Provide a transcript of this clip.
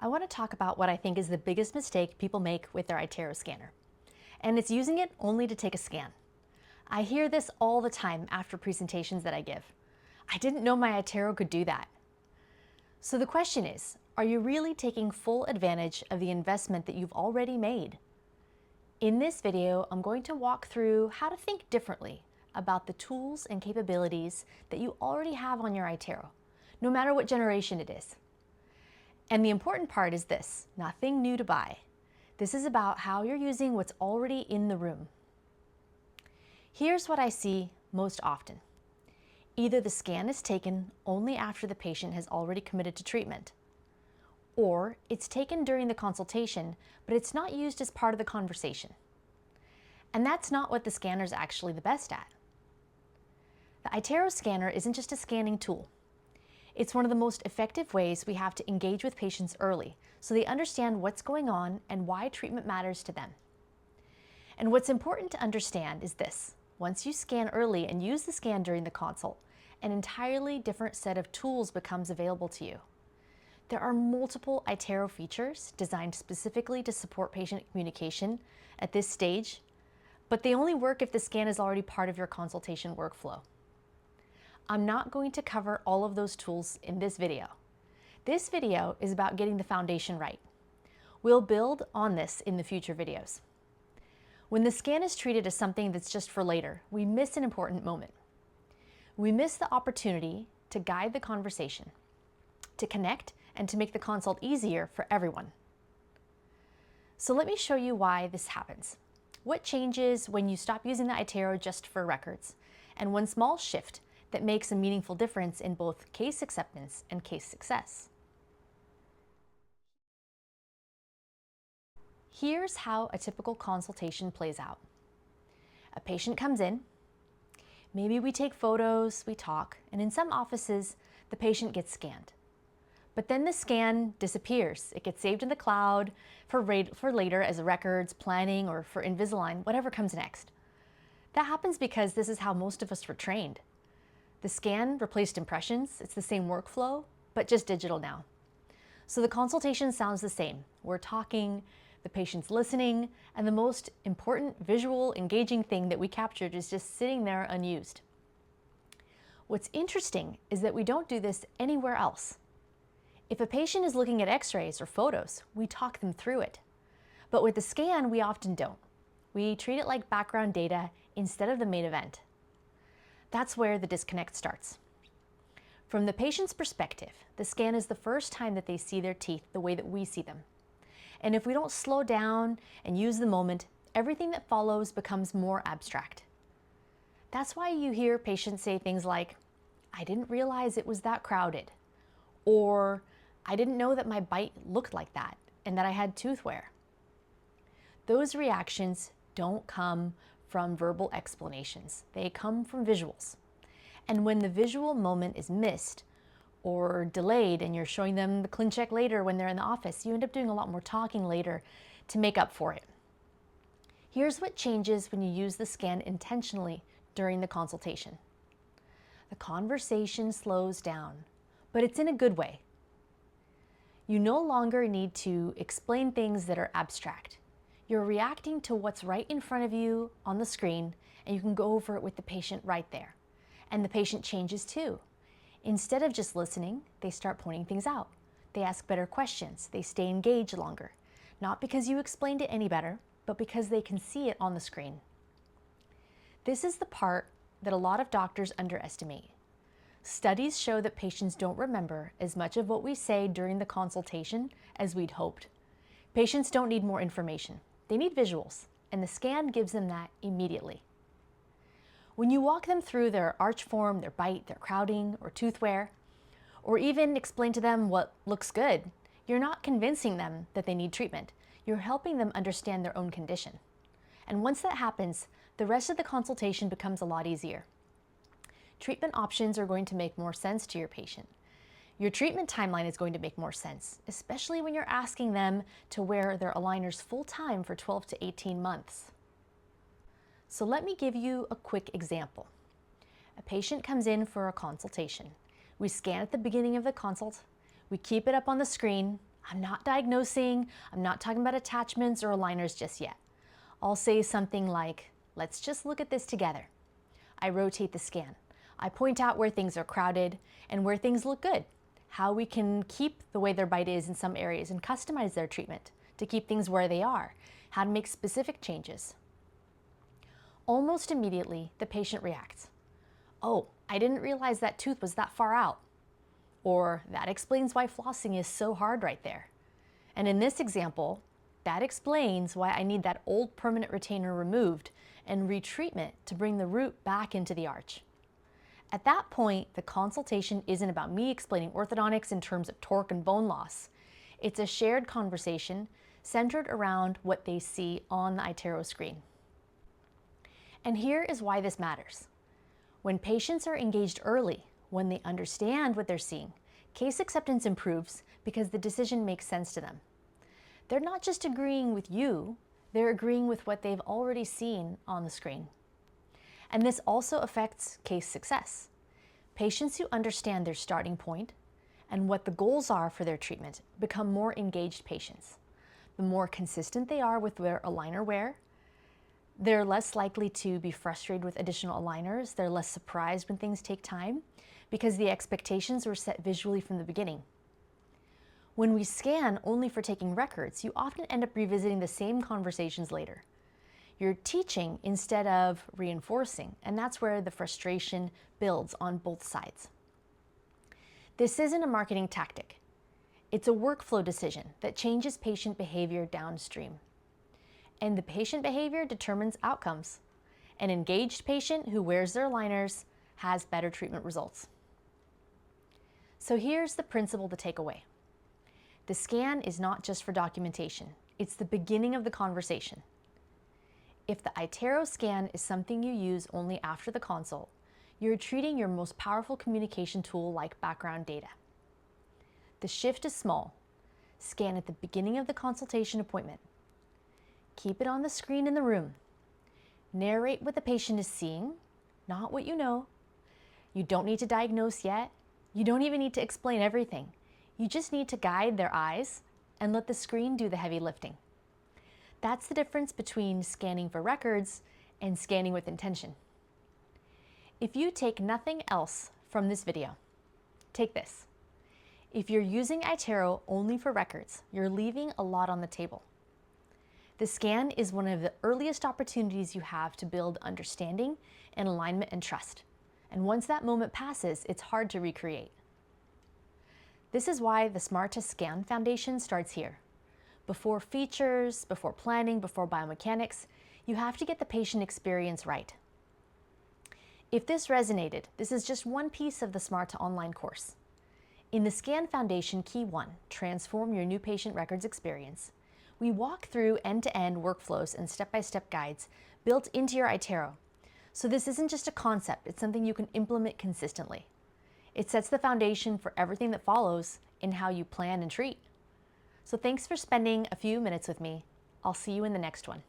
I want to talk about what I think is the biggest mistake people make with their iTero scanner. And it's using it only to take a scan. I hear this all the time after presentations that I give. I didn't know my iTero could do that. So the question is, are you really taking full advantage of the investment that you've already made? In this video, I'm going to walk through how to think differently about the tools and capabilities that you already have on your iTero, no matter what generation it is. And the important part is this, nothing new to buy. This is about how you're using what's already in the room. Here's what I see most often. Either the scan is taken only after the patient has already committed to treatment, or it's taken during the consultation, but it's not used as part of the conversation. And that's not what the scanner is actually the best at. The iTero scanner isn't just a scanning tool. It's one of the most effective ways we have to engage with patients early so they understand what's going on and why treatment matters to them. And what's important to understand is this. Once you scan early and use the scan during the consult, an entirely different set of tools becomes available to you. There are multiple iTero features designed specifically to support patient communication at this stage, but they only work if the scan is already part of your consultation workflow. I'm not going to cover all of those tools in this video. This video is about getting the foundation right. We'll build on this in the future videos. When the scan is treated as something that's just for later, we miss an important moment. We miss the opportunity to guide the conversation, to connect, and to make the consult easier for everyone. So let me show you why this happens. What changes when you stop using the iTero just for records, and one small shift that makes a meaningful difference in both case acceptance and case success. Here's how a typical consultation plays out. A patient comes in, maybe we take photos, we talk, and in some offices, the patient gets scanned. But then the scan disappears. It gets saved in the cloud for later as records, planning, or for Invisalign, whatever comes next. That happens because this is how most of us were trained. The scan replaced impressions. It's the same workflow, but just digital now. So the consultation sounds the same. We're talking, the patient's listening, and the most important visual, engaging thing that we captured is just sitting there unused. What's interesting is that we don't do this anywhere else. If a patient is looking at x-rays or photos, we talk them through it. But with the scan, we often don't. We treat it like background data instead of the main event. That's where the disconnect starts. From the patient's perspective, the scan is the first time that they see their teeth the way that we see them. And if we don't slow down and use the moment, everything that follows becomes more abstract. That's why you hear patients say things like, "I didn't realize it was that crowded," or "I didn't know that my bite looked like that and that I had tooth wear." Those reactions don't come from verbal explanations. They come from visuals. And when the visual moment is missed or delayed and you're showing them the ClinCheck later when they're in the office, you end up doing a lot more talking later to make up for it. Here's what changes when you use the scan intentionally during the consultation. The conversation slows down, but it's in a good way. You no longer need to explain things that are abstract. You're reacting to what's right in front of you on the screen, and you can go over it with the patient right there. And the patient changes too. Instead of just listening, they start pointing things out. They ask better questions. They stay engaged longer. Not because you explained it any better, but because they can see it on the screen. This is the part that a lot of doctors underestimate. Studies show that patients don't remember as much of what we say during the consultation as we'd hoped. Patients don't need more information. They need visuals, and the scan gives them that immediately. When you walk them through their arch form, their bite, their crowding, or tooth wear, or even explain to them what looks good, you're not convincing them that they need treatment. You're helping them understand their own condition. And once that happens, the rest of the consultation becomes a lot easier. Treatment options are going to make more sense to your patient. Your treatment timeline is going to make more sense, especially when you're asking them to wear their aligners full-time for 12 to 18 months. So let me give you a quick example. A patient comes in for a consultation. We scan at the beginning of the consult, we keep it up on the screen, I'm not diagnosing, I'm not talking about attachments or aligners just yet. I'll say something like, let's just look at this together. I rotate the scan. I point out where things are crowded and where things look good, how we can keep the way their bite is in some areas and customize their treatment to keep things where they are, how to make specific changes. Almost immediately, the patient reacts. Oh, I didn't realize that tooth was that far out. Or that explains why flossing is so hard right there. And in this example, that explains why I need that old permanent retainer removed and retreatment to bring the root back into the arch. At that point, the consultation isn't about me explaining orthodontics in terms of torque and bone loss. It's a shared conversation centered around what they see on the iTero screen. And here is why this matters. When patients are engaged early, when they understand what they're seeing, case acceptance improves because the decision makes sense to them. They're not just agreeing with you, they're agreeing with what they've already seen on the screen. And this also affects case success. Patients who understand their starting point and what the goals are for their treatment become more engaged patients. The more consistent they are with their aligner wear, they're less likely to be frustrated with additional aligners. They're less surprised when things take time because the expectations were set visually from the beginning. When we scan only for taking records, you often end up revisiting the same conversations later. You're teaching instead of reinforcing, and that's where the frustration builds on both sides. This isn't a marketing tactic. It's a workflow decision that changes patient behavior downstream. And the patient behavior determines outcomes. An engaged patient who wears their aligners has better treatment results. So here's the principle to take away. The scan is not just for documentation. It's the beginning of the conversation. If the iTero scan is something you use only after the consult, you're treating your most powerful communication tool like background data. The shift is small. Scan at the beginning of the consultation appointment. Keep it on the screen in the room. Narrate what the patient is seeing, not what you know. You don't need to diagnose yet. You don't even need to explain everything. You just need to guide their eyes and let the screen do the heavy lifting. That's the difference between scanning for records and scanning with intention. If you take nothing else from this video, take this. If you're using iTero only for records, you're leaving a lot on the table. The scan is one of the earliest opportunities you have to build understanding and alignment and trust. And once that moment passes, it's hard to recreate. This is why the SMARTA Scan Foundation starts here. Before features, before planning, before biomechanics, you have to get the patient experience right. If this resonated, this is just one piece of the SMARTA online course. In the Scan Foundation Key 1, Transform Your New Patient Records Experience, we walk through end-to-end workflows and step-by-step guides built into your iTero. So this isn't just a concept, it's something you can implement consistently. It sets the foundation for everything that follows in how you plan and treat. So thanks for spending a few minutes with me. I'll see you in the next one.